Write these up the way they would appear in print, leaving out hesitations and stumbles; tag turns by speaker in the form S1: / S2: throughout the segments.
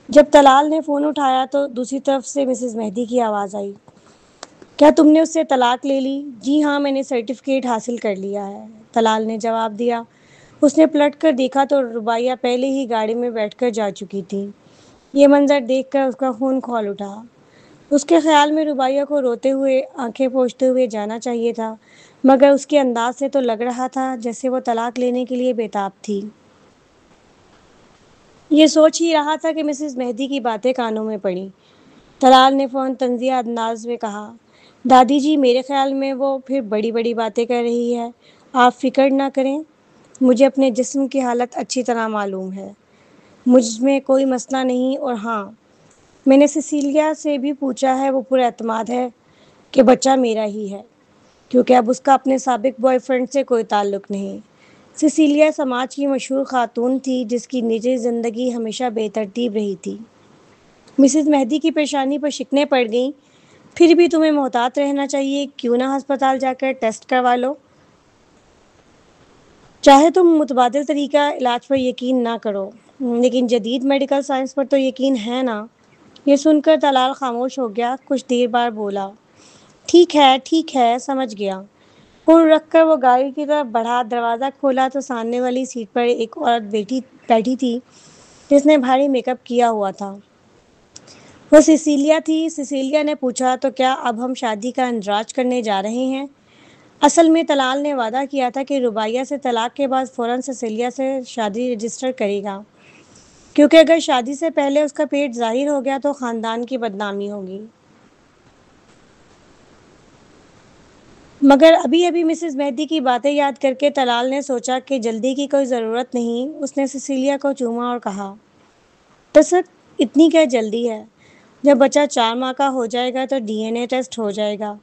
S1: جب طلال نے فون اٹھایا تو دوسری طرف سے مسز مہدی کی آواز آئی۔ کیا تم نے اس سے طلاق لے لی؟ جی ہاں، میں نے سرٹیفکیٹ حاصل کر لیا ہے، طلال نے جواب دیا۔ اس نے پلٹ کر دیکھا تو ربیہ پہلے ہی گاڑی میں بیٹھ کر جا چکی تھی۔ یہ منظر دیکھ کر اس کا خون کھول اٹھا۔ اس کے خیال میں ربیہ کو روتے ہوئے، آنکھیں پوچھتے ہوئے جانا چاہیے تھا، مگر اس کے انداز سے تو لگ رہا تھا جیسے وہ طلاق لینے کے لیے بےتاب تھی۔ یہ سوچ ہی رہا تھا کہ مسز مہدی کی باتیں کانوں میں پڑیں۔ طلال نے فوراً طنزیہ انداز میں کہا، دادی جی، میرے خیال میں وہ پھر بڑی بڑی باتیں کر رہی ہے۔ آپ فکر نہ کریں، مجھے اپنے جسم کی حالت اچھی طرح معلوم ہے، مجھ میں کوئی مسئلہ نہیں۔ اور ہاں، میں نے سیسیلیا سے بھی پوچھا ہے، وہ پر اعتماد ہے کہ بچہ میرا ہی ہے، کیونکہ اب اس کا اپنے سابق بوائے فرینڈ سے کوئی تعلق نہیں۔ سیسیلیا سماج کی مشہور خاتون تھی جس کی نجی زندگی ہمیشہ بے ترتیب رہی تھی۔ مسز مہدی کی پریشانی پر شکنیں پڑ گئیں۔ پھر بھی تمہیں محتاط رہنا چاہیے، کیوں نہ ہسپتال جا کر ٹیسٹ کروا لو؟ چاہے تم متبادل طریقہ علاج پر یقین نہ کرو، لیکن جدید میڈیکل سائنس پر تو یقین ہے نا۔ یہ سن کر طلال خاموش ہو گیا، کچھ دیر بعد بولا، ٹھیک ہے، سمجھ گیا۔ فون رکھ کر وہ گاڑی کی طرف بڑھا۔ دروازہ کھولا تو سامنے والی سیٹ پر ایک عورت بیٹھی تھی جس نے بھاری میک اپ کیا ہوا تھا۔ وہ سیسیلیا تھی۔ سیسیلیا نے پوچھا، تو کیا اب ہم شادی کا اندراج کرنے جا رہے ہیں؟ اصل میں طلال نے وعدہ کیا تھا کہ ربیہ سے طلاق کے بعد فوراً سیسیلیا سے شادی رجسٹر کرے گا، کیونکہ اگر شادی سے پہلے اس کا پیٹ ظاہر ہو گیا تو خاندان کی بدنامی ہوگی۔ مگر ابھی مسز مہدی کی باتیں یاد کر کے طلال نے سوچا کہ جلدی کی کوئی ضرورت نہیں۔ اس نے سیسیلیا کو چوما اور کہا، دراصل اتنی کیا جلدی ہے؟ جب بچہ 4 ماہ کا ہو جائے گا تو DNA ٹیسٹ ہو جائے گا،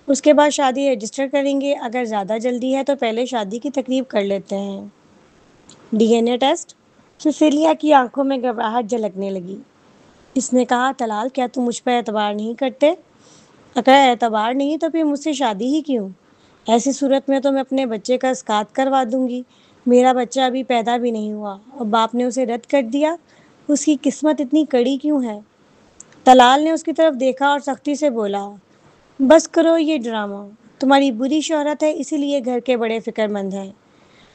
S1: اس کے بعد شادی رجسٹر کریں گے۔ اگر زیادہ جلدی ہے تو پہلے شادی کی تقریب کر لیتے ہیں۔ DNA test? سیسیلیا کی آنکھوں میں گھبراہٹ جھلکنے لگی۔ اس نے کہا، طلال، کیا تم مجھ پر اعتبار نہیں کرتے؟ اگر اعتبار نہیں تو پھر مجھ سے شادی ہی کیوں؟ ایسی صورت میں تو میں اپنے بچے کا اسقاط کروا دوں گی۔ میرا بچہ ابھی پیدا بھی نہیں ہوا اور باپ نے اسے رد کر دیا۔ اس کی قسمت اتنی کڑی کیوں ہے؟ طلال نے اس کی طرف دیکھا اور سختی سے بولا، بس کرو یہ ڈرامہ۔ تمہاری بری شہرت ہے، اسی لیے گھر کے بڑے فکر مند ہیں۔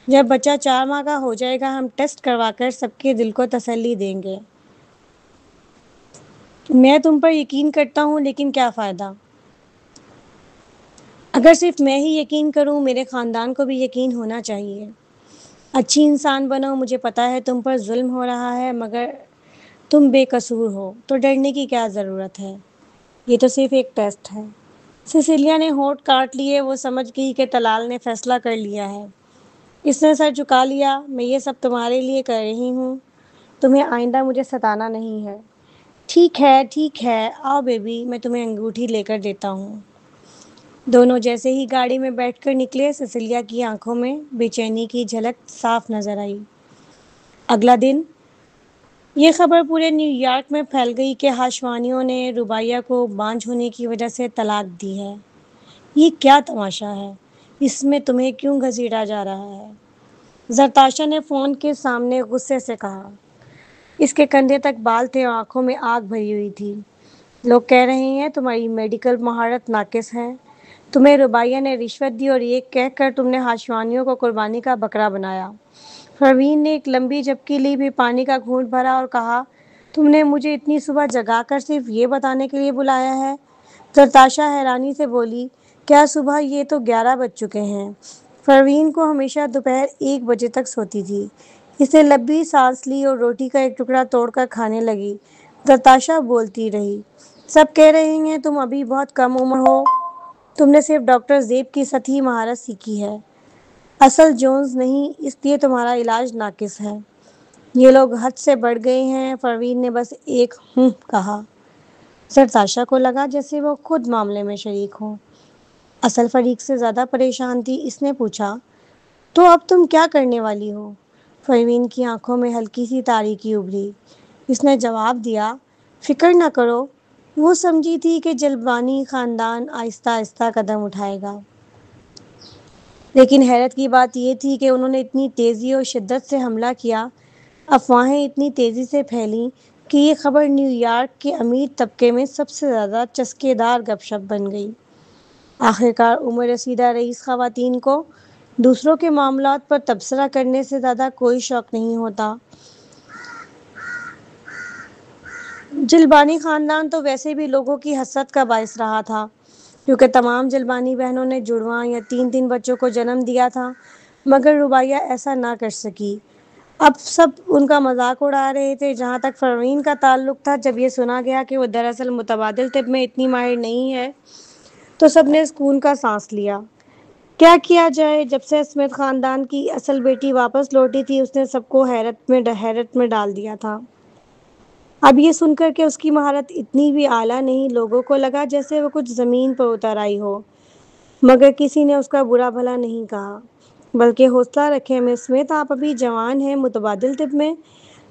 S1: جب بچہ 4 ماہ کا ہو جائے گا ہم ٹیسٹ کروا کر سب کے دل کو تسلی دیں گے۔ میں تم پر یقین کرتا ہوں، لیکن کیا فائدہ؟ اگر صرف میں ہی یقین کروں، میرے خاندان کو بھی یقین ہونا چاہیے۔ اچھی انسان بنو، مجھے پتا ہے تم پر ظلم ہو رہا ہے، مگر تم بے قصور ہو تو ڈرنے کی کیا ضرورت ہے؟ یہ تو صرف ایک ٹیسٹ ہے۔ سیسیلیا نے ہونٹ کاٹ لیے۔ وہ سمجھ گئی کہ طلال نے فیصلہ کر لیا ہے۔ اس نے سر جھکا لیا، میں یہ سب تمہارے لیے کر رہی ہوں، تمہیں آئندہ مجھے ستانا نہیں ہے۔ ٹھیک ہے، آؤ بیبی، میں تمہیں انگوٹھی لے کر دیتا ہوں۔ دونوں جیسے ہی گاڑی میں بیٹھ کر نکلے، سیسیلیا کی آنکھوں میں بے چینی کی جھلک صاف نظر آئی۔ اگلا دن یہ خبر پورے نیو یارک میں پھیل گئی کہ ہاشوانیوں نے ربیہ کو بانجھ ہونے کی وجہ سے طلاق دی ہے۔ یہ کیا تماشا ہے؟ اس میں تمہیں کیوں گھسیٹا جا رہا ہے؟ زرتاشا نے فون کے سامنے غصے سے کہا۔ اس کے کندھے تک بال تھے اور آنکھوں میں آگ بھری ہوئی تھی۔ لوگ کہہ رہے ہیں تمہاری میڈیکل مہارت ناقص ہے، تمہیں ربیہ نے رشوت دی اور یہ کہہ کر تم نے ہاشوانیوں کو قربانی کا بکرا بنایا۔ پروین نے ایک لمبی جھپکی لی، پھر پانی کا گھونٹ بھرا اور کہا، تم نے مجھے اتنی صبح جگا کر صرف یہ بتانے کے لیے بلایا ہے؟ زرتاشا حیرانی سے بولی، کیا صبح؟ یہ تو 11 بج چکے ہیں۔ پروین کو ہمیشہ دوپہر 1 بجے تک سوتی تھی۔ اس نے لمبی سانس لی اور روٹی کا ایک ٹکڑا توڑ کر کھانے لگی۔ زرتاشا بولتی رہی، سب کہہ رہے ہیں تم ابھی بہت کم عمر ہو، تم نے صرف ڈاکٹر زیب کی سطحی مہارت سیکھی ہے، اصل جونز نہیں، اس لیے تمہارا علاج ناقص ہے۔ یہ لوگ حد سے بڑھ گئے ہیں۔ پروین نے بس ایک کہا۔ زرتاشا کو لگا جیسے وہ خود معاملے میں شریک ہو۔ اصل فریق سے زیادہ پریشان تھی۔ اس نے پوچھا، تو اب تم کیا کرنے والی ہو؟ پروین کی آنکھوں میں ہلکی سی تاریکی ابھری۔ اس نے جواب دیا، فکر نہ کرو۔ وہ سمجھی تھی کہ جلبانی خاندان آہستہ آہستہ قدم اٹھائے گا، لیکن حیرت کی بات یہ تھی کہ انہوں نے اتنی تیزی اور شدت سے حملہ کیا، افواہیں اتنی تیزی سے پھیلیں کہ یہ خبر نیو یارک کے امیر طبقے میں سب سے زیادہ چسکے دار گپ شپ بن گئی۔ آخرکار عمر رسیدہ رئیس خواتین کو دوسروں کے معاملات پر تبصرہ کرنے سے زیادہ کوئی شوق نہیں ہوتا۔ جلبانی خاندان تو ویسے بھی لوگوں کی حسرت کا باعث رہا تھا، کیونکہ تمام جلبانی بہنوں نے جڑواں یا تین تین بچوں کو جنم دیا تھا، مگر ربیہ ایسا نہ کر سکی۔ اب سب ان کا مذاق اڑا رہے تھے۔ جہاں تک پروین کا تعلق تھا، جب یہ سنا گیا کہ وہ دراصل متبادل طب میں اتنی ماہر نہیں ہے تو سب نے سکون کا سانس لیا۔ کیا کیا جائے؟ جب سے اسمتھ خاندان کی اصل بیٹی واپس لوٹی تھی، اس نے سب کو حیرت میں ڈال دیا تھا۔ اب یہ سن کر کہ اس کی مہارت اتنی بھی اعلیٰ نہیں، لوگوں کو لگا جیسے وہ کچھ زمین پر اتر آئی ہو، مگر کسی نے اس کا برا بھلا نہیں کہا، بلکہ حوصلہ رکھیں مس اسمتھ، آپ ابھی جوان ہیں۔ متبادل طب میں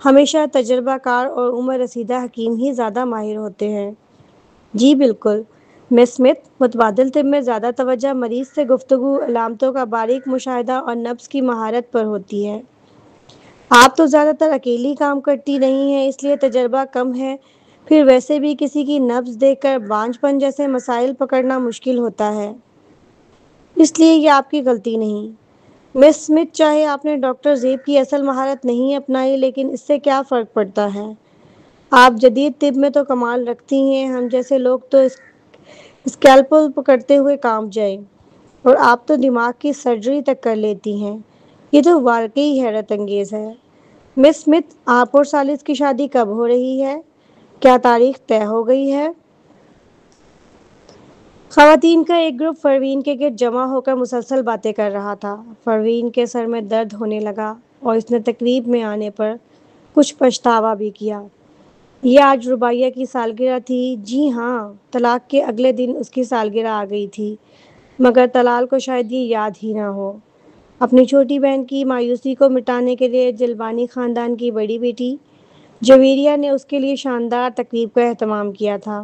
S1: ہمیشہ تجربہ کار اور عمر رسیدہ حکیم ہی زیادہ ماہر ہوتے ہیں۔ جی بالکل مس اسمتھ، متبادل طب میں زیادہ توجہ مریض سے گفتگو، علامتوں کا باریک مشاہدہ اور نبض کی مہارت پر ہوتی ہے۔ آپ تو زیادہ تر اکیلی کام کرتی رہی ہیں، اس لیے تجربہ کم ہے۔ پھر ویسے بھی کسی کی نبض دیکھ کر بانجھ پن جیسے مسائل پکڑنا مشکل ہوتا ہے، اس لیے یہ آپ کی غلطی نہیں۔ مس اسمتھ، چاہے آپ نے ڈاکٹر زیب کی اصل مہارت نہیں اپنائی، لیکن اس سے کیا فرق پڑتا ہے؟ آپ جدید طب میں تو کمال رکھتی ہیں، ہم جیسے لوگ تو اسکیلپل پکڑتے ہوئے کانپ جائیں، اور آپ تو دماغ کی سرجری تک کر لیتی ہیں۔ یہ تو واقعی حیرت انگیز ہے۔ مس اسمتھ، آپ اور ثالث کی شادی کب ہو رہی ہے؟ کیا تاریخ طے ہو گئی ہے؟ خواتین کا ایک گروپ پروین کے گرد جمع ہو کر مسلسل باتیں کر رہا تھا۔ پروین کے سر میں درد ہونے لگا اور اس نے تقریب میں آنے پر کچھ پچھتاوا بھی کیا۔ یہ آج ربیہ کی سالگرہ تھی۔ جی ہاں، طلاق کے اگلے دن اس کی سالگرہ آ گئی تھی، مگر طلال کو شاید یہ یاد ہی نہ ہو۔ اپنی چھوٹی بہن کی مایوسی کو مٹانے کے لیے جلبانی خاندان کی بڑی بیٹی جویریہ نے اس کے لیے شاندار تقریب کا اہتمام کیا تھا۔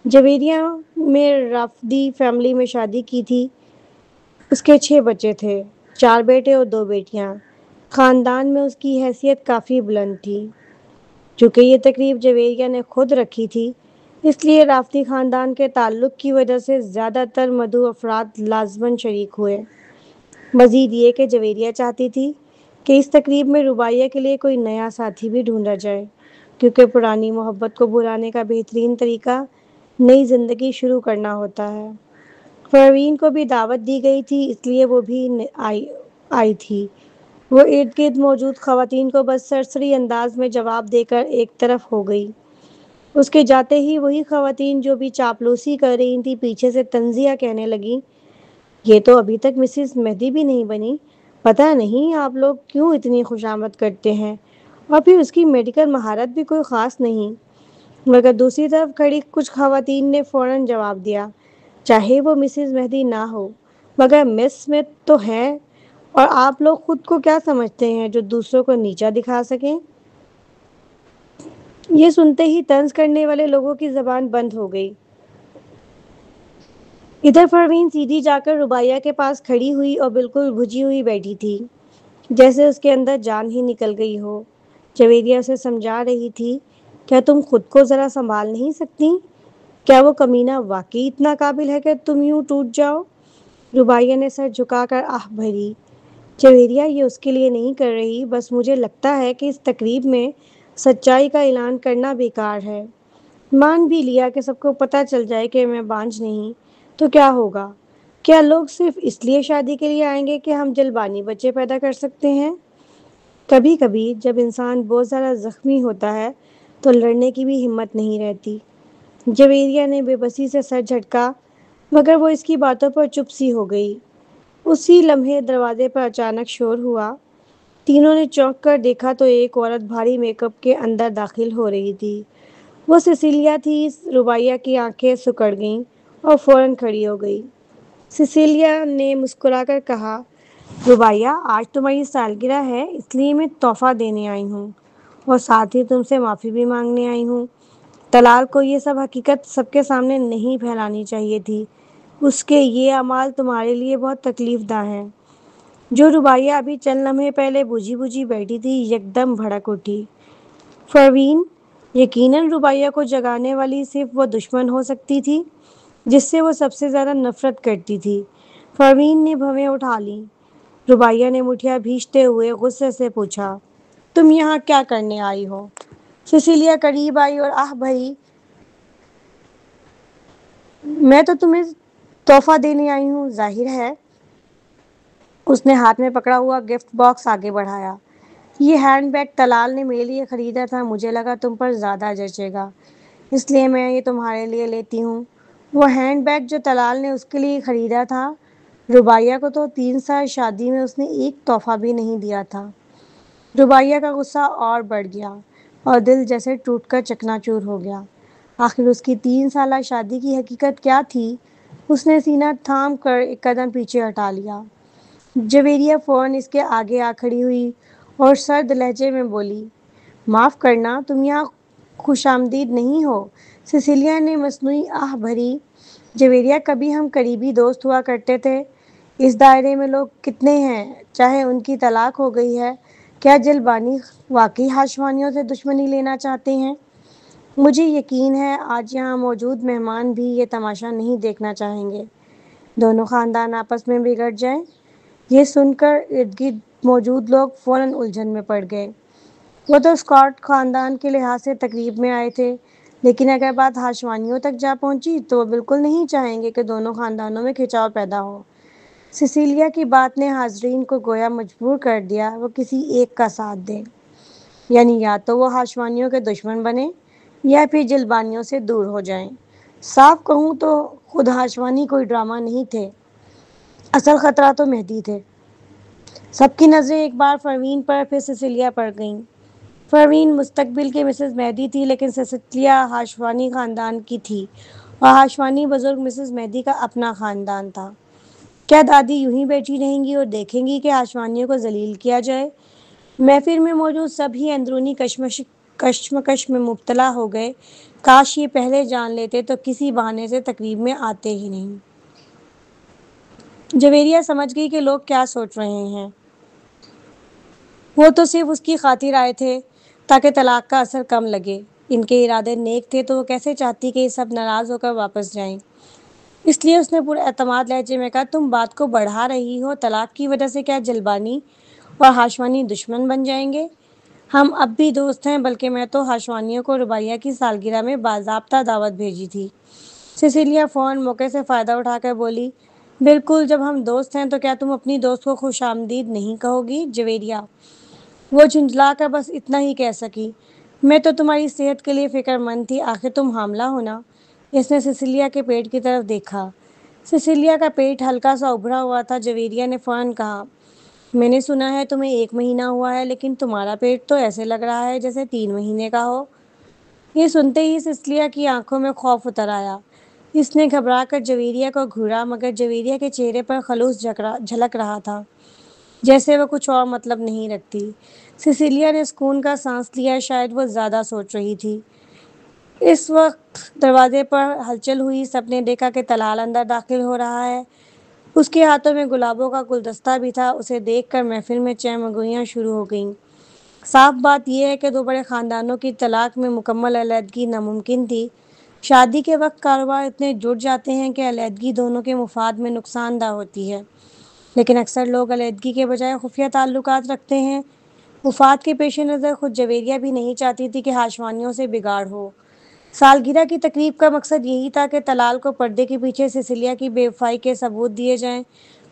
S1: جویریہ میں رافدی فیملی میں شادی کی تھی۔ اس کے 6 بچے تھے، 4 بیٹے اور 2 بیٹیاں۔ خاندان میں اس کی حیثیت کافی بلند تھی۔ چونکہ یہ تقریب جویریہ نے خود رکھی تھی، اس لیے رافدی خاندان کے تعلق کی وجہ سے زیادہ تر مدعو افراد لازماً شریک ہوئے۔ مزید یہ کہ جویریہ چاہتی تھی کہ اس تقریب میں ربیہ کے لیے کوئی نیا ساتھی بھی ڈھونڈا جائے، کیونکہ پرانی محبت کو بھلانے کا بہترین طریقہ نئی زندگی شروع کرنا ہوتا ہے۔ پروین کو بھی دعوت دی گئی تھی، اس لیے وہ بھی آئی تھی۔ وہ ارد گرد موجود خواتین کو بس سرسری انداز میں جواب دے کر ایک طرف ہو گئی۔ اس کے جاتے ہی وہی خواتین جو بھی چاپلوسی کر رہی تھیں پیچھے سے طنزیہ کہنے لگیں، یہ تو ابھی تک مسز مہدی بھی نہیں بنی، پتہ نہیں آپ لوگ کیوں اتنی خوشامد کرتے ہیں، اور پھر اس کی میڈیکل مہارت بھی کوئی خاص نہیں۔ مگر دوسری طرف کھڑی کچھ خواتین نے فوراً جواب دیا، چاہے وہ مسز مہدی نہ ہو، مگر مس اسمتھ تو ہیں، اور آپ لوگ خود کو کیا سمجھتے ہیں جو دوسروں کو نیچا دکھا سکیں؟ یہ سنتے ہی طنز کرنے والے لوگوں کی زبان بند ہو گئی۔ ادھر پروین سیدھی جا کر ربیہ کے پاس کھڑی ہوئی اور بالکل بجھی ہوئی بیٹھی تھی، جیسے اس کے اندر جان ہی نکل گئی ہو۔ جویریہ اسے سمجھا رہی تھی، کیا تم خود کو ذرا سنبھال نہیں سکتی؟ کیا وہ کمینہ واقعی اتنا قابل ہے کہ تم یوں ٹوٹ جاؤ؟ ربیہ نے سر جھکا کر آہ بھری۔ جویریہ یہ اس کے لیے نہیں کر رہی، بس مجھے لگتا ہے کہ اس تقریب میں سچائی کا اعلان کرنا بیکار ہے۔ مان بھی لیا کہ سب کو پتہ چل جائے کہ میں بانجھ نہیں، تو کیا ہوگا؟ کیا لوگ صرف اس لیے شادی کے لیے آئیں گے کہ ہم جلبانی بچے پیدا کر سکتے ہیں؟ کبھی کبھی جب انسان بہت زیادہ زخمی ہوتا ہے تو لڑنے کی بھی ہمت نہیں رہتی۔ جویریہ نے بے بسی سے سر جھٹکا، مگر وہ اس کی باتوں پر چپ سی ہو گئی۔ اسی لمحے دروازے پر اچانک شور ہوا۔ تینوں نے چونک کر دیکھا تو ایک عورت بھاری میک اپ کے اندر داخل ہو رہی تھی۔ وہ سیسیلیا تھی۔ ربیہ کی آنکھیں سکڑ گئیں اور فوراً کھڑی ہو گئی۔ سیسیلیا نے مسکرا کر کہا، ربیہ، آج تمہاری سالگرہ ہے، اس لیے میں تحفہ دینے آئی ہوں، اور ساتھ ہی تم سے معافی بھی مانگنے آئی ہوں۔ طلال کو یہ سب حقیقت سب کے سامنے نہیں پھیلانی چاہیے تھی، اس کے یہ اعمال تمہارے لیے بہت تکلیف دہ ہیں۔ جو ربیہ ابھی چند لمحے پہلے بجھی بجھی بیٹھی تھی، یکدم بھڑک اٹھی۔ پروین، یقیناً ربیہ کو جگانے والی صرف وہ دشمن ہو سکتی تھی جس سے وہ سب سے زیادہ نفرت کرتی تھی۔ پروین نے بھویں اٹھا لیں۔ ربیہ نے مٹھیاں بھیجتے ہوئے غصے سے پوچھا، تم یہاں کیا کرنے آئی ہو؟ سیسیلیا قریب آئی اور آہ بھری، میں تو تمہیں تحفہ دینے آئی ہوں، ظاہر ہے۔ اس نے ہاتھ میں پکڑا ہوا گفٹ باکس آگے بڑھایا۔ یہ ہینڈ بیگ طلال نے میرے لیے خریدا تھا، مجھے لگا تم پر زیادہ جچے گا، اس لیے میں یہ تمہارے لیے لیتی ہوں۔ وہ ہینڈ بیگ جو طلال نے اس کے لیے خریدا تھا، ربیہ کو تو 3 سال شادی میں اس نے ایک تحفہ بھی نہیں دیا تھا۔ ربیہ کا غصہ اور بڑھ گیا اور دل جیسے ٹوٹ کر چکنا چور ہو گیا۔ آخر اس کی 3 سالہ شادی کی حقیقت کیا تھی؟ اس نے سینہ تھام کر ایک قدم پیچھے ہٹا لیا۔ جویریہ فوراً اس کے آگے آ کھڑی ہوئی اور سرد لہجے میں بولی، معاف کرنا، تم یہاں خوش آمدید نہیں ہو۔ سیسیلیا نے مصنوعی آہ بھری، جویریہ کبھی ہم قریبی دوست ہوا کرتے تھے، اس دائرے میں لوگ کتنے ہیں، چاہے ان کی طلاق ہو گئی ہے، کیا جلبانی واقعی ہاشوانیوں سے دشمنی لینا چاہتے ہیں؟ مجھے یقین ہے آج یہاں موجود مہمان بھی یہ تماشا نہیں دیکھنا چاہیں گے، دونوں خاندان آپس میں بگڑ جائیں۔ یہ سن کر ارد گرد موجود لوگ فوراً الجھن میں پڑ گئے۔ وہ تو اسکاٹ خاندان کے لحاظ سے تقریب میں آئے تھے، لیکن اگر بات ہاشوانیوں تک جا پہنچی تو وہ بالکل نہیں چاہیں گے کہ دونوں خاندانوں میں کھنچاؤ پیدا ہو۔ سیسیلیا کی بات نے حاضرین کو گویا مجبور کر دیا وہ کسی ایک کا ساتھ دیں، یعنی یا تو وہ ہاشوانیوں کے دشمن بنیں یا پھر جلبانیوں سے دور ہو جائیں۔ صاف کہوں تو خود ہاشوانی کوئی ڈرامہ نہیں تھے، اصل خطرہ تو مہدی تھے۔ سب کی نظریں ایک بار پروین پر پھر سیسیلیا پر گئیں۔ پروین مستقبل کی مسز مہدی تھی، لیکن سیسیلیا ہاشوانی خاندان کی تھی اور ہاشوانی بزرگ مسز مہدی کا اپنا خاندان تھا۔ کیا دادی یوں ہی بیٹھی رہیں گی اور دیکھیں گی کہ ہاشوانیوں کو ذلیل کیا جائے؟ محفل میں موجود سب ہی اندرونی کشمکش میں مبتلا ہو گئے۔ کاش یہ پہلے جان لیتے تو کسی بہانے سے تقریب میں آتے ہی نہیں۔ جویریہ سمجھ گئی کہ لوگ کیا سوچ رہے ہیں۔ وہ تو صرف اس کی خاطر آئے تھے تاکہ طلاق کا اثر کم لگے۔ ان کے ارادے نیک تھے تو وہ کیسے چاہتی کہ یہ سب ناراض ہو کر واپس جائیں؟ اس لیے اس نے پر اعتماد لہجے میں کہا، تم بات کو بڑھا رہی ہو، طلاق کی وجہ سے کیا جلبانی اور ہاشوانی دشمن بن جائیں گے؟ ہم اب بھی دوست ہیں، بلکہ میں تو ہاشوانیوں کو ربیہ کی سالگرہ میں باضابطہ دعوت بھیجی تھی۔ سیسیلیا فوراً موقع سے فائدہ اٹھا کر بولی، بالکل، جب ہم دوست ہیں تو کیا تم اپنی دوست کو خوش آمدید نہیں کہو گی؟ جویریہ وہ جھنجھلا کر بس اتنا ہی کہہ سکی، میں تو تمہاری صحت کے لیے فکر مند تھی، آخر تم حاملہ ہو نا۔ اس نے سیسیلیا کے پیٹ کی طرف دیکھا۔ سیسیلیا کا پیٹ ہلکا سا ابھرا ہوا تھا۔ جویریہ نے فوراً کہا، میں نے سنا ہے تمہیں 1 مہینہ ہوا ہے، لیکن تمہارا پیٹ تو ایسے لگ رہا ہے جیسے 3 مہینے کا ہو۔ یہ سنتے ہی سیسیلیا کی آنکھوں میں خوف اتر آیا۔ اس نے گھبرا کر جویریہ کو گھورا، مگر جویریہ کے چہرے پر خلوص جھلک رہا تھا، جیسے وہ کچھ اور مطلب نہیں رکھتی۔ سیسیلیا نے سکون کا سانس لیا، شاید وہ زیادہ سوچ رہی تھی۔ اس وقت دروازے پر ہلچل ہوئی، سب نے دیکھا کہ طلال اندر داخل ہو رہا ہے۔ اس کے ہاتھوں میں گلابوں کا گلدستہ بھی تھا۔ اسے دیکھ کر محفل میں چہمگوئیاں شروع ہو گئیں۔ صاف بات یہ ہے کہ 2 بڑے خاندانوں کی طلاق میں مکمل علیحدگی ناممکن تھی۔ شادی کے وقت کاروبار اتنے جڑ جاتے ہیں کہ علیحدگی دونوں کے مفاد میں نقصان دہ ہوتی ہے، لیکن اکثر لوگ علیحدگی کے بجائے خفیہ تعلقات رکھتے ہیں۔ مفاد کے پیش نظر خود جویریہ بھی نہیں چاہتی تھی کہ ہاشوانیوں سے بگاڑ ہو۔ سالگرہ کی تقریب کا مقصد یہی تھا کہ طلال کو پردے کے پیچھے سیسیلیا کی بے وفائی کے ثبوت دیے جائیں۔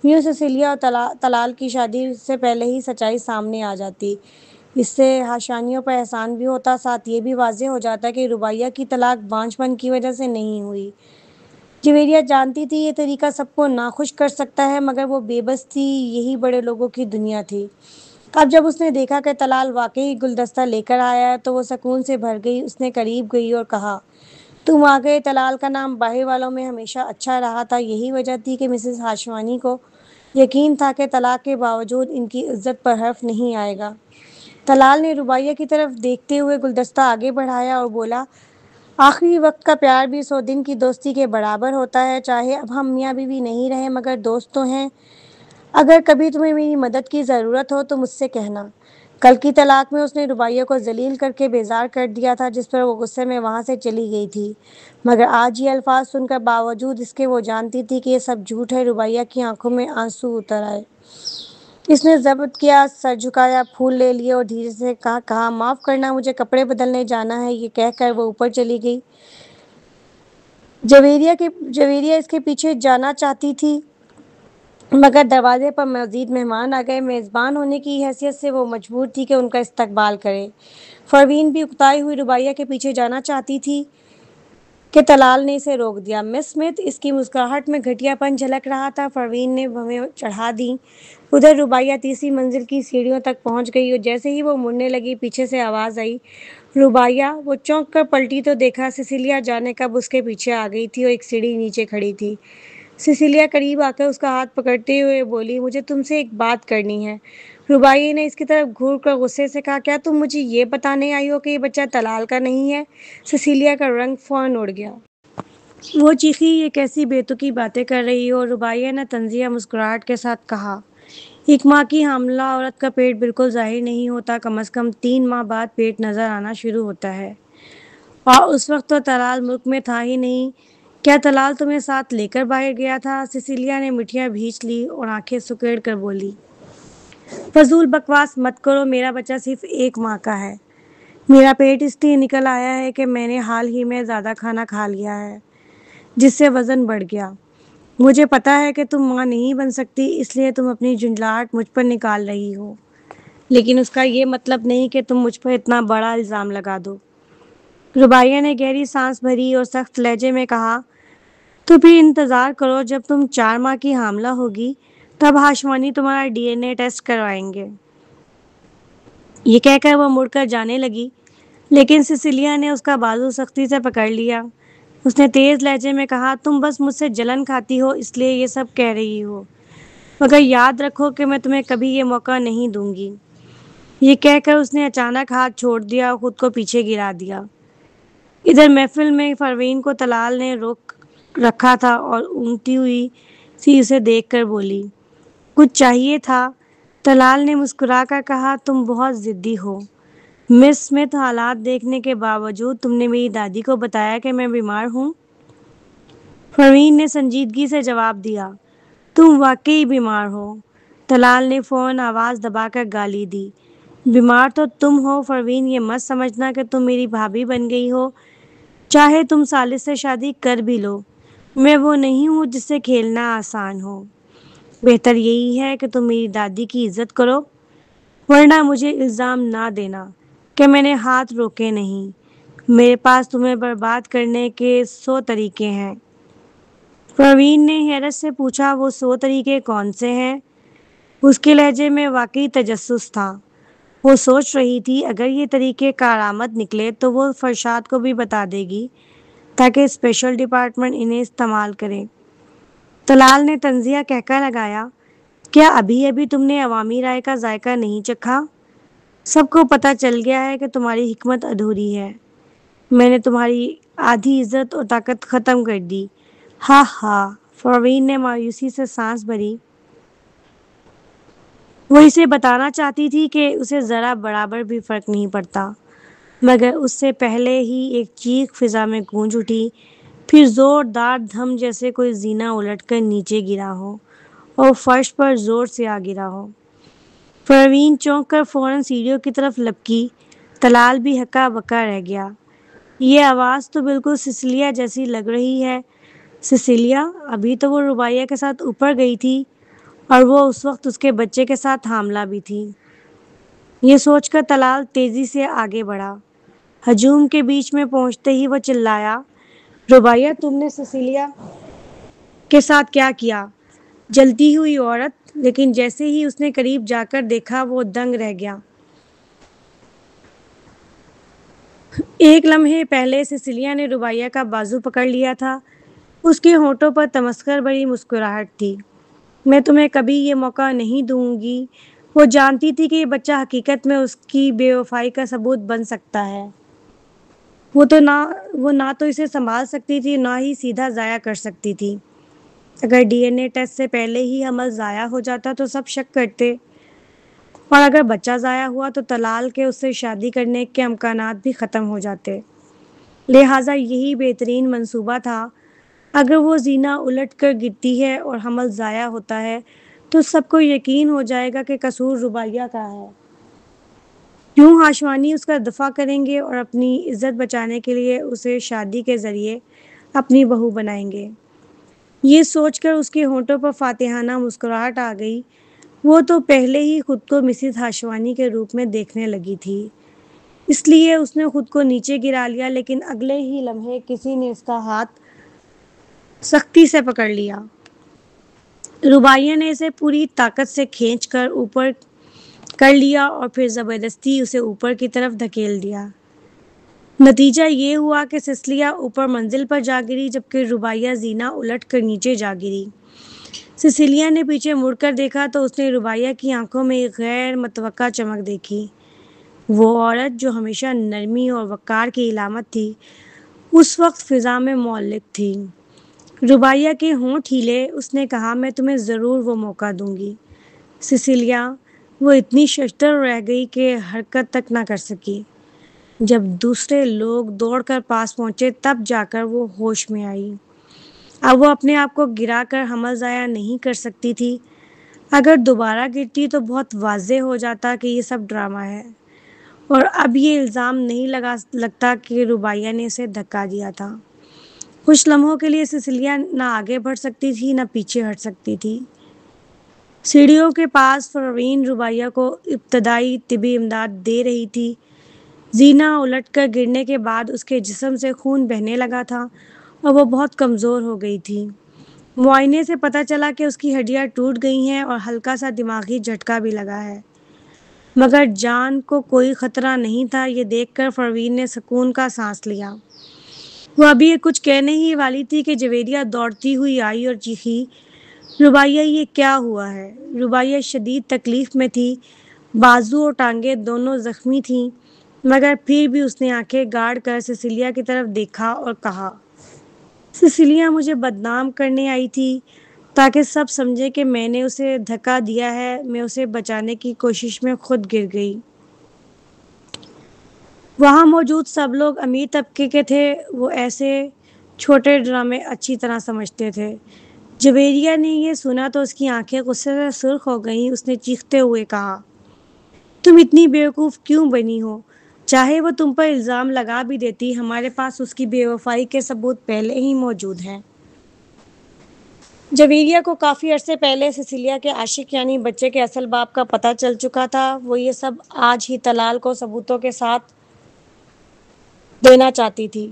S1: یوں سیسیلیا اور طلال کی شادی سے پہلے ہی سچائی سامنے آ جاتی۔ اس سے ہاشوانیوں پر احسان بھی ہوتا، ساتھ یہ بھی واضح ہو جاتا کہ ربیہ کی طلاق بانجھ پن کی وجہ سے نہیں ہوئی۔ جویریہ جانتی تھی یہ طریقہ سب کو ناخوش کر سکتا ہے، مگر وہ بے بس تھی، یہی بڑے لوگوں کی دنیا تھی۔ اب جب اس نے دیکھا کہ طلال واقعی گلدستہ لے کر آیا ہے تو وہ سکون سے بھر گئی۔ اس نے قریب گئی اور کہا، تم آ گئے۔ طلال کا نام باہر والوں میں ہمیشہ اچھا رہا تھا، یہی وجہ تھی کہ مسز ہاشوانی کو یقین تھا کہ طلاق کے باوجود ان کی عزت پر حرف نہیں آئے گا۔ طلال نے ربیہ کی طرف دیکھتے ہوئے گلدستہ آگے بڑھایا اور بولا، آخری وقت کا پیار بھی 100 دن کی دوستی کے برابر ہوتا ہے، چاہے اب ہم میاں بیوی نہیں رہے مگر دوست تو ہیں۔ اگر کبھی تمہیں میری مدد کی ضرورت ہو تو مجھ سے کہنا۔ کل کی طلاق میں اس نے ربیہ کو ذلیل کر کے بیزار کر دیا تھا، جس پر وہ غصے میں وہاں سے چلی گئی تھی، مگر آج یہ الفاظ سن کر باوجود اس کے وہ جانتی تھی کہ یہ سب جھوٹ ہے۔ ربیہ کی آنکھوں میں آنسو اتر آئے۔ اس نے ضبط کیا، سر جھکایا، پھول لے لیے اور دھیرے سے کہا معاف کرنا، مجھے کپڑے بدلنے جانا ہے۔ یہ کہہ کر وہ اوپر چلی گئی۔ جویریہ اس کے پیچھے جانا چاہتی تھی، مگر دروازے پر مزید مہمان آ گئے۔ میزبان ہونے کی حیثیت سے وہ مجبور تھی کہ ان کا استقبال کرے۔ پروین بھی اکتائی ہوئی ربیہ کے پیچھے جانا چاہتی تھی کہ طلال نے اسے روک دیا۔ مس اسمتھ، اس کی مسکراہٹ میں گھٹیا پن جھلک رہا تھا۔ پروین نے بھویں چڑھا دیں۔ ادھر ربیہ تیسری منزل کی سیڑھیوں تک پہنچ گئی اور جیسے ہی وہ مڑنے لگی، پیچھے سے آواز آئی، ربیہ! وہ چونک کر پلٹی تو دیکھا سیسیلیا جانے کب اس کے پیچھے آ گئی تھی اور ایک سیڑھی نیچے کھڑی تھی۔ سیسیلیا قریب آ کر اس کا ہاتھ پکڑتے ہوئے بولی، مجھے تم سے ایک بات کرنی ہے۔ ربیہ نے اس کی طرف گھور کر غصے سے کہا، کیا تم مجھے یہ بتانے آئی ہو کہ یہ بچہ طلال کا نہیں ہے؟ سیسیلیا کا رنگ فوراً اڑ گیا۔ وہ چیخی، یہ کیسی بے تکی باتیں کر رہی ہو؟ ربیہ نے طنزیہ مسکراہٹ کے ساتھ کہا، ایک ماہ کی حاملہ عورت کا پیٹ بالکل ظاہر نہیں ہوتا، کم از کم 3 ماہ بعد پیٹ نظر آنا شروع ہوتا ہے، اور اس وقت تو طلال ملک میں تھا ہی نہیں۔ کیا طلال تمہیں ساتھ لے کر باہر گیا تھا؟ سیسیلیا نے مٹھیاں بھینچ لی اور آنکھیں سکیڑ کر بولی، فضول بکواس مت کرو، میرا بچہ صرف 1 ماہ کا ہے۔ میرا پیٹ اس لیے نکل آیا ہے کہ میں نے حال ہی میں زیادہ کھانا کھا لیا ہے، جس سے وزن بڑھ گیا۔ مجھے پتا ہے کہ تم ماں نہیں بن سکتی، اس لیے تم اپنی جھنجھلاہٹ مجھ پر نکال رہی ہو، لیکن اس کا یہ مطلب نہیں کہ تم مجھ پر اتنا بڑا الزام لگا دو۔ ربیہ نے گہری سانس بھری اور سخت لہجے میں کہا، تو پھر انتظار کرو، جب تم 4 ماہ کی حاملہ ہوگی تب ہاشمانی تمہارا DNA ٹیسٹ کروائیں گے۔ یہ کہہ کر وہ مڑ کر جانے لگی، لیکن سیسیلیا نے اس کا بازو سختی سے پکڑ لیا۔ اس نے تیز لہجے میں کہا، تم بس مجھ سے جلن کھاتی ہو، اس لیے یہ سب کہہ رہی ہو، مگر یاد رکھو کہ میں تمہیں کبھی یہ موقع نہیں دوں گی۔ یہ کہہ کر اس نے اچانک ہاتھ چھوڑ دیا اور خود کو پیچھے گرا دیا۔ ادھر محفل میں پروین کو طلال نے روک رکھا تھا اور اونگتی ہوئی سی اسے دیکھ کر بولی، کچھ چاہیے تھا؟ طلال نے مسکرا کر کہا، تم بہت ضدی ہو۔ مس اسمتھ، حالات دیکھنے کے باوجود تم نے میری دادی کو بتایا کہ میں بیمار ہوں؟ پروین نے سنجیدگی سے جواب دیا، تم واقعی بیمار ہو۔ طلال نے فوراً آواز دبا کر گالی دی، بیمار تو تم ہو پروین، یہ مت سمجھنا کہ تم میری بھابھی بن گئی ہو، چاہے تم سالس سے شادی کر بھی لو، میں وہ نہیں ہوں جس سے کھیلنا آسان ہو۔ بہتر یہی ہے کہ تم میری دادی کی عزت کرو، ورنہ مجھے الزام نہ دینا کہ میں نے ہاتھ روکے نہیں۔ میرے پاس تمہیں برباد کرنے کے 100 طریقے ہیں۔ پروین نے حیرت سے پوچھا، وہ 100 طریقے کون سے ہیں؟ اس کے لہجے میں واقعی تجسس تھا۔ وہ سوچ رہی تھی، اگر یہ طریقے کارآمد نکلے تو وہ فرشاد کو بھی بتا دے گی تاکہ اسپیشل ڈپارٹمنٹ انہیں استعمال کرے۔ طلال نے طنزیہ کہہ کر لگایا، کیا ابھی تم نے عوامی رائے کا ذائقہ نہیں چکھا؟ سب کو پتہ چل گیا ہے کہ تمہاری حکمت ادھوری ہے۔ میں نے تمہاری آدھی عزت اور طاقت ختم کر دی۔ ہاں ہاں، پروین نے مایوسی سے سانس بھری۔ وہ اسے بتانا چاہتی تھی کہ اسے ذرا برابر بھی فرق نہیں پڑتا، مگر اس سے پہلے ہی ایک چیخ فضا میں گونج اٹھی، پھر زوردار دھم جیسے کوئی زینہ الٹ کر نیچے گرا ہو اور فرش پر زور سے آ گرا ہو۔ پروین چونک کر فوراً سیڑھیوں کی طرف لپکی۔ طلال بھی ہکا بکا رہ گیا۔ یہ آواز تو بالکل سیسیلیا جیسی لگ رہی ہے۔ سیسیلیا؟ ابھی تو وہ ربیہ کے ساتھ اوپر گئی تھی اور وہ اس وقت اس کے بچے کے ساتھ حاملہ بھی تھی۔ یہ سوچ کر طلال تیزی سے آگے بڑھا۔ ہجوم کے بیچ میں پہنچتے ہی وہ چلایا، ربیہ تم نے سیسیلیا کے ساتھ کیا کیا؟ جلتی ہوئی عورت! لیکن جیسے ہی اس نے قریب جا کر دیکھا وہ دنگ رہ گیا۔ ایک لمحے پہلے سیسیلیا نے ربیہ کا بازو پکڑ لیا تھا، اس کے ہونٹوں پر تمسخر بھری مسکراہٹ تھی۔ میں تمہیں کبھی یہ موقع نہیں دوں گی۔ وہ جانتی تھی کہ یہ بچہ حقیقت میں اس کی بے وفائی کا ثبوت بن سکتا ہے۔ وہ نہ تو اسے سنبھال سکتی تھی، نہ ہی سیدھا ضائع کر سکتی تھی۔ اگر DNA ٹیسٹ سے پہلے ہی حمل ضائع ہو جاتا تو سب شک کرتے۔ اور اگر بچہ ضائع ہوا تو طلال کے اس سے شادی کرنے کے امکانات بھی ختم ہو جاتے۔ لہٰذا یہی بہترین منصوبہ تھا۔ اگر وہ زینہ الٹ کر گرتی ہے اور حمل ضائع ہوتا ہے تو سب کو یقین ہو جائے گا کہ قصور رباعیہ کا ہے۔ یوں ہاشوانی اس کا دفاع کریں گے اور اپنی عزت بچانے کے لیے اسے شادی کے ذریعے اپنی بہو بنائیں گے۔ یہ سوچ کر اس کے ہونٹوں پر فاتحانہ مسکراہٹ آ گئی۔ وہ تو پہلے ہی خود کو مسز ہاشوانی کے روپ میں دیکھنے لگی تھی، اس لیے اس نے خود کو نیچے گرا لیا، لیکن اگلے ہی لمحے کسی نے اس کا ہاتھ سختی سے پکڑ لیا۔ رباعیہ نے اسے پوری طاقت سے کھینچ کر اوپر کر لیا اور پھر زبردستی اسے اوپر کی طرف دھکیل دیا۔ نتیجہ یہ ہوا کہ سسلیہ اوپر منزل پر جا گری، جبکہ رباعیہ زینہ الٹ کر نیچے جا گری۔ سسلیہ نے پیچھے مڑ کر دیکھا تو اس نے رباعیہ کی آنکھوں میں ایک غیر متوقع چمک دیکھی۔ وہ عورت جو ہمیشہ نرمی اور وقار کی علامت تھی، اس وقت فضا میں معلق تھی۔ رباعیہ کے ہونٹ ہلے۔ اس نے کہا، میں تمہیں ضرور وہ موقع دوں گی سسلیہ۔ وہ اتنی ششدر رہ گئی کہ حرکت تک نہ کر سکی۔ جب دوسرے لوگ دوڑ کر پاس پہنچے تب جا کر وہ ہوش میں آئی۔ اب وہ اپنے آپ کو گرا کر حمل ضائع نہیں کر سکتی تھی۔ اگر دوبارہ گرتی تو بہت واضح ہو جاتا کہ یہ سب ڈرامہ ہے، اور اب یہ الزام نہیں لگتا کہ رباعیہ نے اسے دھکا دیا تھا۔ کچھ لمحوں کے لیے سسلیہ نہ آگے بڑھ سکتی تھی نہ پیچھے ہٹ سکتی تھی۔ سیڑھیوں کے پاس پروین رباعیہ کو ابتدائی طبی امداد دے رہی تھی۔ زینہ الٹ کر گرنے کے بعد اس کے جسم سے خون بہنے لگا تھا اور وہ بہت کمزور ہو گئی تھی۔ معائنے سے پتہ چلا کہ اس کی ہڈیاں ٹوٹ گئی ہیں اور ہلکا سا دماغی جھٹکا بھی لگا ہے، مگر جان کو کوئی خطرہ نہیں تھا۔ یہ دیکھ کر پروین نے سکون کا سانس لیا۔ وہ ابھی یہ کچھ کہنے ہی والی تھی کہ جویریہ دوڑتی ہوئی آئی اور چیخی، رباعیہ یہ کیا ہوا ہے؟ رباعیہ شدید تکلیف میں تھی، بازو اور ٹانگیں دونوں زخمی تھیں، مگر پھر بھی اس نے آنکھیں گاڑ کر سسلیہ کی طرف دیکھا اور کہا، سسلیہ مجھے بدنام کرنے آئی تھی تاکہ سب سمجھے کہ میں نے اسے دھکا دیا ہے۔ میں اسے بچانے کی کوشش میں خود گر گئی۔ وہاں موجود سب لوگ امیر طبقے کے تھے۔ وہ ایسے چھوٹے ڈرامے اچھی طرح سمجھتے تھے۔ جویریہ نے یہ سنا تو اس کی آنکھیں غصے سے سرخ ہو گئیں۔ اس نے چیختے ہوئے کہا، تم اتنی بیوقوف کیوں بنی ہو؟ چاہے وہ تم پر الزام لگا بھی دیتی، ہمارے پاس اس کی بے وفائی کے ثبوت پہلے ہی موجود ہیں۔ جویریہ کو کافی عرصے پہلے سسلیہ کے عاشق یعنی بچے کے اصل باپ کا پتہ چل چکا تھا۔ وہ یہ سب آج ہی طلال کو ثبوتوں کے ساتھ دینا چاہتی تھی،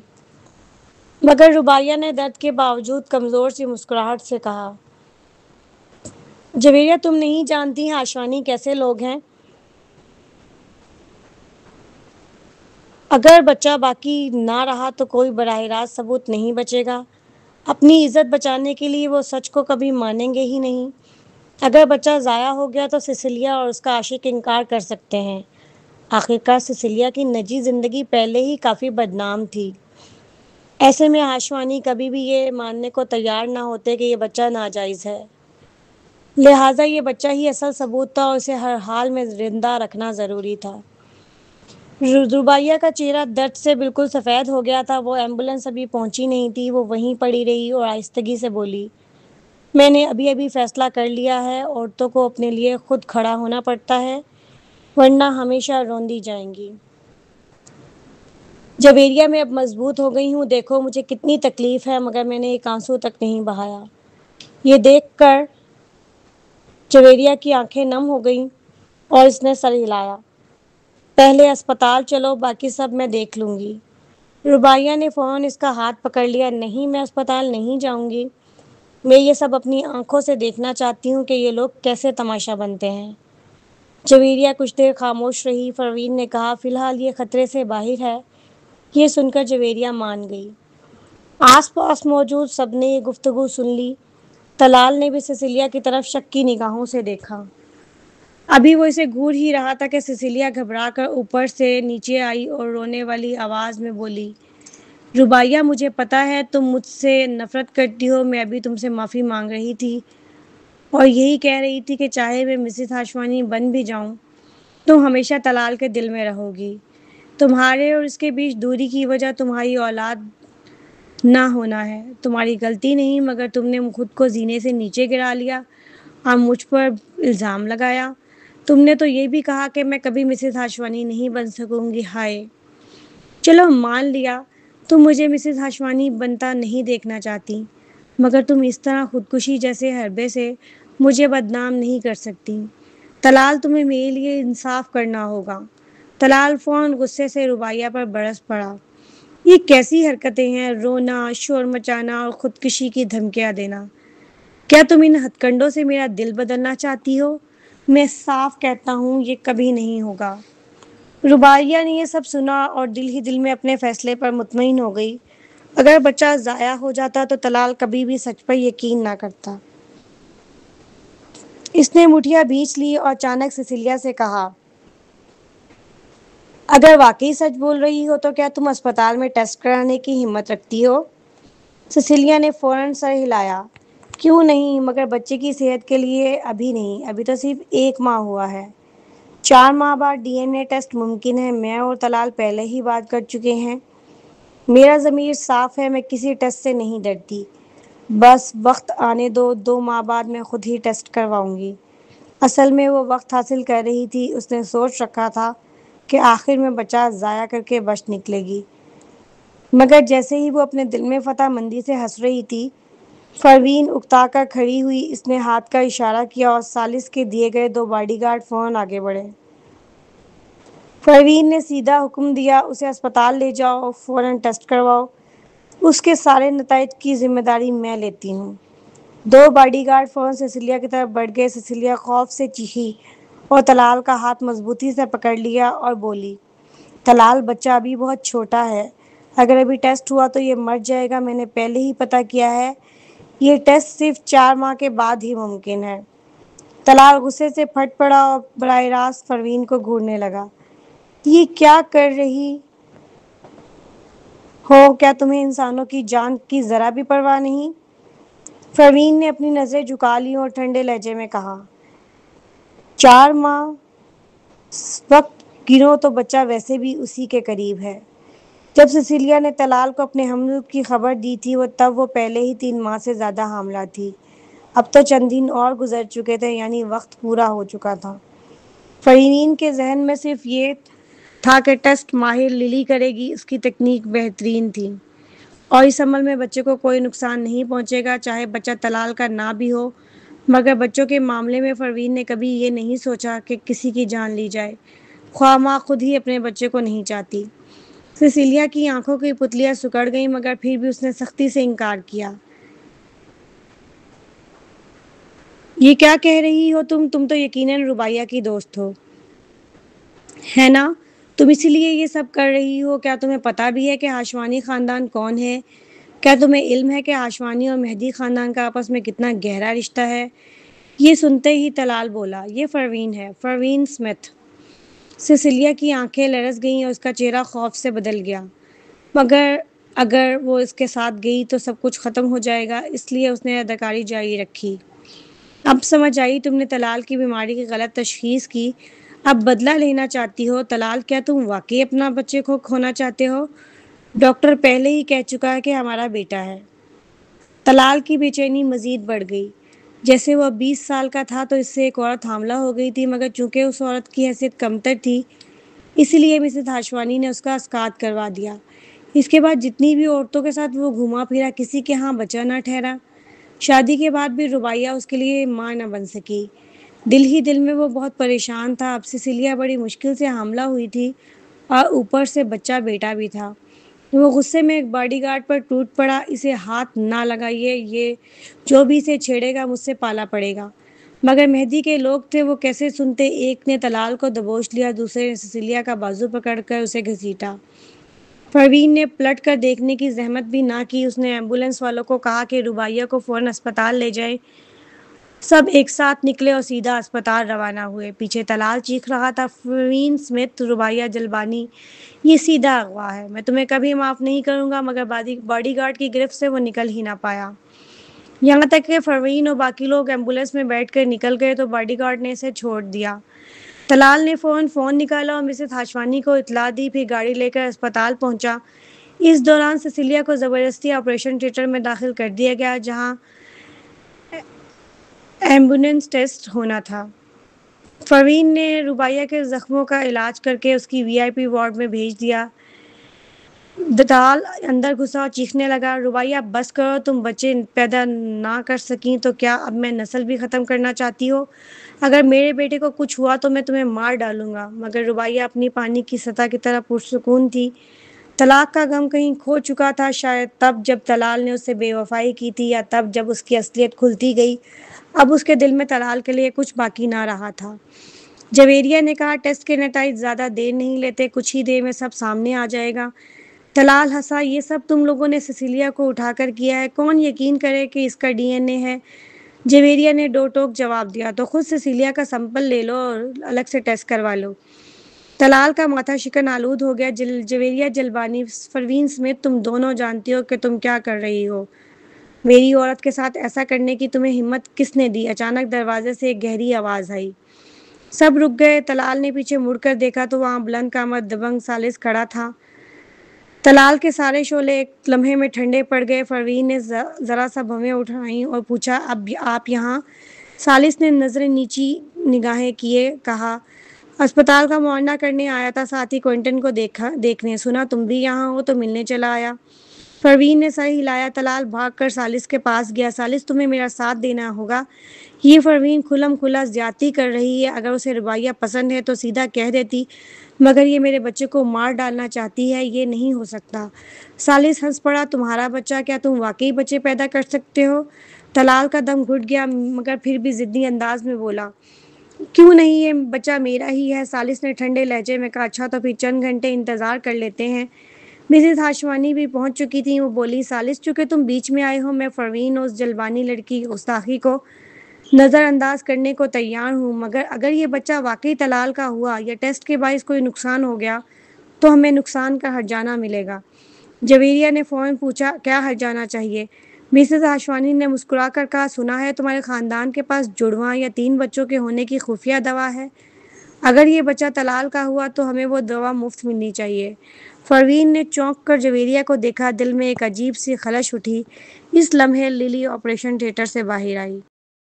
S1: مگر رباعیہ نے درد کے باوجود کمزور سی مسکراہٹ سے کہا، جویریہ تم نہیں جانتی ہاشوانی کیسے لوگ ہیں۔ اگر بچہ باقی نہ رہا تو کوئی براہ راست ثبوت نہیں بچے گا۔ اپنی عزت بچانے کے لیے وہ سچ کو کبھی مانیں گے ہی نہیں۔ اگر بچہ ضائع ہو گیا تو سسلیہ اور اس کا عاشق انکار کر سکتے ہیں۔ آخرکار سسلیہ کی نجی زندگی پہلے ہی کافی بدنام تھی۔ ایسے میں ہاشوانی کبھی بھی یہ ماننے کو تیار نہ ہوتے کہ یہ بچہ ناجائز ہے۔ لہٰذا یہ بچہ ہی اصل ثبوت تھا اور اسے ہر حال میں زندہ رکھنا ضروری تھا۔ رباعیہ کا چہرہ درد سے بالکل سفید ہو گیا تھا۔ وہ ایمبولینس ابھی پہنچی نہیں تھی۔ وہ وہیں پڑی رہی اور آہستگی سے بولی، میں نے ابھی فیصلہ کر لیا ہے، عورتوں کو اپنے لیے خود کھڑا ہونا پڑتا ہے، ورنہ ہمیشہ روندی جائیں گی۔ جویریہ میں اب مضبوط ہو گئی ہوں، دیکھو مجھے کتنی تکلیف ہے، مگر میں نے ایک آنسو تک نہیں بہایا۔ یہ دیکھ کر جویریہ کی آنکھیں نم ہو گئیں اور اس نے سر ہلایا، پہلے اسپتال چلو، باقی سب میں دیکھ لوں گی۔ رباعیہ نے فوراً اس کا ہاتھ پکڑ لیا، نہیں، میں اسپتال نہیں جاؤں گی۔ میں یہ سب اپنی آنکھوں سے دیکھنا چاہتی ہوں کہ یہ لوگ کیسے تماشا بنتے ہیں۔ جویریہ کچھ دیر خاموش رہی۔ پروین نے کہا، فی الحال یہ خطرے سے باہر ہے۔ یہ سن کر جویریہ مان گئی۔ آس پاس موجود سب نے یہ گفتگو سن لی۔ طلال نے بھی سسلیہ کی طرف شک کی نگاہوں سے دیکھا۔ ابھی وہ اسے گھور ہی رہا تھا کہ سسلیہ گھبرا کر اوپر سے نیچے آئی اور رونے والی آواز میں بولی، رباعیہ مجھے پتا ہے تم مجھ سے نفرت کرتی ہو، میں ابھی تم سے معافی مانگ رہی تھی اور یہی کہہ رہی تھی کہ چاہے میں مسز ہاشوانی بن بھی جاؤں تم ہمیشہ طلال کے دل میں رہو گی۔ تمہارے اور اس کے بیچ دوری کی وجہ تمہاری اولاد نہ ہونا ہے۔ تمہاری غلطی نہیں، مگر تم نے خود کو زینے سے نیچے گرا لیا اور مجھ پر الزام لگایا۔ تم نے تو یہ بھی کہا کہ میں کبھی مسز ہاشوانی نہیں بن سکوں گی۔ ہائے! چلو مان لیا تم مجھے مسز ہاشوانی بنتا نہیں دیکھنا چاہتی، مگر تم اس طرح خودکشی جیسے حربے سے مجھے بدنام نہیں کر سکتی۔ طلال، تمہیں میرے لیے انصاف کرنا ہوگا۔ طلال فوراً غصے سے ربیہ پر برس پڑا۔ یہ کیسی حرکتیں ہیں؟ رونا، شور مچانا اور خودکشی کی دھمکیاں دینا۔ کیا تم ان ہتھ کنڈوں سے میرا دل بدلنا چاہتی ہو؟ میں صاف کہتا ہوں یہ کبھی نہیں ہوگا۔ ربیہ نے یہ سب سنا اور دل ہی دل میں اپنے فیصلے پر مطمئن ہو گئی۔ اگر بچہ ضائع ہو جاتا تو طلال کبھی بھی سچ پر یقین نہ کرتا۔ اس نے مٹھیاں بھینچ لی اور اچانک سیسیلیا سے کہا، اگر واقعی سچ بول رہی ہو تو کیا تم اسپتال میں ٹیسٹ کرانے کی ہمت رکھتی ہو؟ سیسیلیا نے فوراً سر ہلایا۔ کیوں نہیں، مگر بچے کی صحت کے لیے ابھی نہیں، ابھی تو صرف 1 ماہ ہوا ہے۔ 4 ماہ بعد DNA ٹیسٹ ممکن ہے۔ میں اور طلال پہلے ہی بات کر چکے ہیں۔ میرا ضمیر صاف ہے، میں کسی ٹیسٹ سے نہیں ڈرتی۔ بس وقت آنے دو، 2 ماہ بعد میں خود ہی ٹیسٹ کرواؤں گی۔ اصل میں وہ وقت حاصل کر رہی تھی۔ اس نے سوچ رکھا تھا کہ آخر میں بچہ ضائع کر کے بچ نکلے گی، مگر جیسے ہی وہ اپنے دل میں فتح مندی سے ہنس رہی تھی، پروین اکتا کر کھڑی ہوئی۔ اس نے ہاتھ کا اشارہ کیا اور ثالث کے دیے گئے 2 باڈی گارڈ فوراً آگے بڑھے۔ پروین نے سیدھا حکم دیا، اسے اسپتال لے جاؤ اور فوراً ٹیسٹ کرواؤ۔ اس کے سارے نتائج کی ذمہ داری میں لیتی ہوں۔ 2 باڈی گارڈ فوراً سیسیلیا کی طرف بڑھ گئے۔ سیسیلیا خوف سے چیخی اور طلال کا ہاتھ مضبوطی سے پکڑ لیا اور بولی، طلال، بچہ ابھی بہت چھوٹا ہے۔ اگر ابھی ٹیسٹ ہوا تو یہ مر جائے گا۔ میں نے پہلے ہی پتہ کیا ہے، یہ ٹیسٹ صرف 4 ماہ کے بعد ہی ممکن ہے۔ طلال غصے سے پھٹ پڑا اور براہ راست پروین کو گھورنے لگا۔ یہ کیا کر رہی ہو؟ کیا تمہیں انسانوں کی جان کی ذرا بھی پرواہ نہیں؟ پروین نے اپنی نظریں جھکا لیں اور ٹھنڈے لہجے میں کہا، 4 ماہ وقت گنو تو بچہ ویسے بھی اسی کے قریب ہے۔ جب سیسیلیا نے طلال کو اپنے حمل کی خبر دی تھی تب وہ پہلے ہی 3 ماہ سے زیادہ حاملہ تھی۔ اب تو چند دن اور گزر چکے تھے، یعنی وقت پورا ہو چکا تھا۔ پروین کے ذہن میں صرف یہ تھا کہ ٹیسٹ ماہر للی کرے گی۔ اس کی تکنیک بہترین تھی اور اس عمل میں بچے کو کوئی نقصان نہیں پہنچے گا، چاہے بچہ طلال کا نہ بھی ہو۔ مگر بچوں کے معاملے میں پروین نے کبھی یہ نہیں سوچا کہ کسی کی جان لی جائے، خواہ ماں خود ہی اپنے بچے کو نہیں چاہتی۔ سیسیلیا کی آنکھوں کی پتلیاں سکڑ گئیں، مگر پھر بھی اس نے سختی سے انکار کیا۔ یہ کیا کہہ رہی ہو تم تو یقیناً ربیہ کی دوست ہو، ہے نا؟ تم اسی لیے یہ سب کر رہی ہو۔ کیا تمہیں پتہ بھی ہے کہ ہاشوانی خاندان کون ہے؟ کیا تمہیں علم ہے کہ ہاشوانی اور مہدی خاندان کا آپس میں کتنا گہرا رشتہ ہے؟ یہ سنتے ہی طلال بولا، یہ پروین ہے، پروین اسمتھ۔ سیسیلیا کی آنکھیں لرز گئیں اور اس کا چہرہ خوف سے بدل گیا۔ مگر اگر وہ اس کے ساتھ گئی تو سب کچھ ختم ہو جائے گا، اس لیے اس نے اداکاری جاری رکھی۔ اب سمجھ آئی، تم نے طلال کی بیماری کی غلط تشخیص کی، اب بدلہ لینا چاہتی ہو۔ طلال، کیا تم واقعی اپنا بچے کو کھونا چاہتے ہو؟ ڈاکٹر پہلے ہی کہہ چکا ہے کہ ہمارا بیٹا ہے۔ طلال کی بے چینی مزید بڑھ گئی۔ جیسے وہ 20 سال کا تھا تو اس سے ایک عورت حاملہ ہو گئی تھی، مگر چونکہ اس عورت کی حیثیت کمتر تھی، اسی لیے مسز ہاشوانی نے اس کا اسقاط کروا دیا۔ اس کے بعد جتنی بھی عورتوں کے ساتھ وہ گھوما پھرا، کسی کے ہاں بچہ نہ ٹھہرا۔ شادی کے بعد بھی ربیہ اس کے لیے ماں نہ بن سکی۔ دل ہی دل میں وہ بہت پریشان تھا۔ اب سیسیلیا بڑی مشکل سے حاملہ ہوئی تھی اور اوپر سے بچہ بیٹا بھی تھا۔ وہ غصے میں ایک باڈی گارڈ پر ٹوٹ پڑا، اسے ہاتھ نہ لگائیے، یہ جو بھی اسے چھیڑے گا مجھ سے پالا پڑے گا۔ مگر مہدی کے لوگ تھے، وہ کیسے سنتے۔ ایک نے طلال کو دبوچ لیا، دوسرے نے سیسیلیا کا بازو پکڑ کر اسے گھسیٹا۔ پروین نے پلٹ کر دیکھنے کی زحمت بھی نہ کی۔ اس نے ایمبولینس والوں کو کہا کہ ربیہ کو فوراً اسپتال لے جائیں۔ سب ایک ساتھ نکلے اور سیدھا اسپتال روانہ ہوئے۔ پیچھے طلال چیخ رہا تھا، پروین اسمتھ، ربیہ جلبانی، یہ سیدھا اغوا ہے، میں تمہیں کبھی معاف نہیں کروں گا۔ مگر باڈی گارڈ کی گرفت سے وہ نکل ہی نہ پایا۔ یہاں تک کہ پروین اور باقی لوگ ایمبولینس میں بیٹھ کر نکل گئے تو باڈی گارڈ نے اسے چھوڑ دیا۔ طلال نے فوراً فون نکالا اور مسز ہاشوانی کو اطلاع دی، پھر گاڑی لے کر اسپتال پہنچا۔ اس دوران سسیلیا کو زبردستی آپریشن تھیٹر میں داخل کر دیا گیا، جہاں ایمبولینس ٹیسٹ ہونا تھا۔ پروین نے ربیہ کے زخموں کا علاج کرکے اس کی VIP وارڈ میں بھیج دیا۔ طلال اندر گھسا اور چیخنے لگا، ربیہ بس کرو، تم بچے پیدا نہ کر سکیں تو کیا اب میں نسل بھی ختم کرنا چاہتی ہو؟ اگر میرے بیٹے کو کچھ ہوا تو میں تمہیں مار ڈالوں گا۔ مگر ربیہ اپنی پانی کی سطح کی طرح پرسکون تھی۔ طلاق کا غم کہیں کھو چکا تھا، شاید تب جب طلال نے اس سے بے وفائی کی تھی، یا تب جب اس کی اصلیت کھلتی گئی۔ اب اس کے دل میں طلال کے لیے کچھ باقی نہ رہا تھا۔ جویریہ نے کہا، ٹیسٹ کے نتائج زیادہ دیر نہیں لیتے، کچھ ہی دیر میں سب سامنے آ جائے گا۔ طلال ہنسا، یہ سب تم لوگوں نے سسیلیا کو اٹھا کر کیا ہے، کون یقین کرے کہ اس کا DNA ہے؟ جویریہ نے دو ٹوک جواب دیا، تو خود سسیلیا کا سیمپل لے لو اور الگ سے ٹیسٹ کروا لو۔ طلال کا ماتھا شکن آلود ہو گیا۔ جویریہ جلبانی، پروین سمتھ، تم دونوں جانتی ہو کہ تم کیا کر رہی ہو؟ میری عورت کے ساتھ ایسا کرنے کی تمہیں ہمت کس نے دی؟ اچانک دروازے سے ایک گہری آواز آئی۔ سب رک گئے۔ طلال نے پیچھے مڑ کر دیکھا تو وہاں بلند قامت دبنگ ثالث کھڑا تھا۔ طلال کے سارے شعلے ایک لمحے میں ٹھنڈے پڑ گئے۔ پروین نے ذرا سا بھویں اٹھائیں اور پوچھا، اب آپ یہاں؟ ثالث نے نظریں نیچی نگاہیں کیے کہا، اسپتال کا معائنہ کرنے آیا تھا، ساتھ ہی کوئنٹن کو دیکھنے، سنا تم بھی یہاں ہو تو ملنے چلا آیا۔ پروین نے سر ہلایا۔ طلال بھاگ کر ثالث کے پاس گیا۔ ثالث، تمہیں میرا ساتھ دینا ہوگا۔ یہ پروین کھلم کھلا زیادتی کر رہی ہے، اگر اسے ربیہ پسند ہے تو سیدھا کہہ دیتی، مگر یہ میرے بچے کو مار ڈالنا چاہتی ہے، یہ نہیں ہو سکتا۔ ثالث ہنس پڑا، تمہارا بچہ؟ کیا تم واقعی بچے پیدا کر سکتے ہو؟ طلال کا دم گھٹ گیا، مگر پھر بھی ضدی انداز میں بولا، کیوں نہیں، یہ بچہ میرا ہی ہے۔ ثالث نے ٹھنڈے لہجے میں کہا، اچھا تو پھر چند گھنٹے انتظار کر لیتے ہیں۔ مسز ہاشوانی بھی پہنچ چکی تھیں۔ وہ بولی، ثالث، چونکہ تم بیچ میں آئے ہو، میں پروین اور اس جلبانی لڑکی کی گستاخی کو نظر انداز کرنے کو تیار ہوں، مگر اگر یہ بچہ واقعی طلال کا ہوا یا ٹیسٹ کے باعث کوئی نقصان ہو گیا تو ہمیں نقصان کا ہرجانہ ملے گا۔ جویریہ نے فوراً پوچھا، کیا ہرجانہ چاہیے؟ مسز ہاشوانی نے مسکرا کر کہا، سنا ہے تمہارے خاندان کے پاس جڑواں یا 3 بچوں کے ہونے کی خفیہ دوا ہے۔ اگر یہ بچہ طلال کا ہوا تو ہمیں وہ دوا مفت ملنی چاہیے۔ پروین نے چونک کر جویریہ کو دیکھا، دل میں ایک عجیب سی خلش اٹھی۔ اس لمحے للی آپریشن تھیٹر سے باہر آئی۔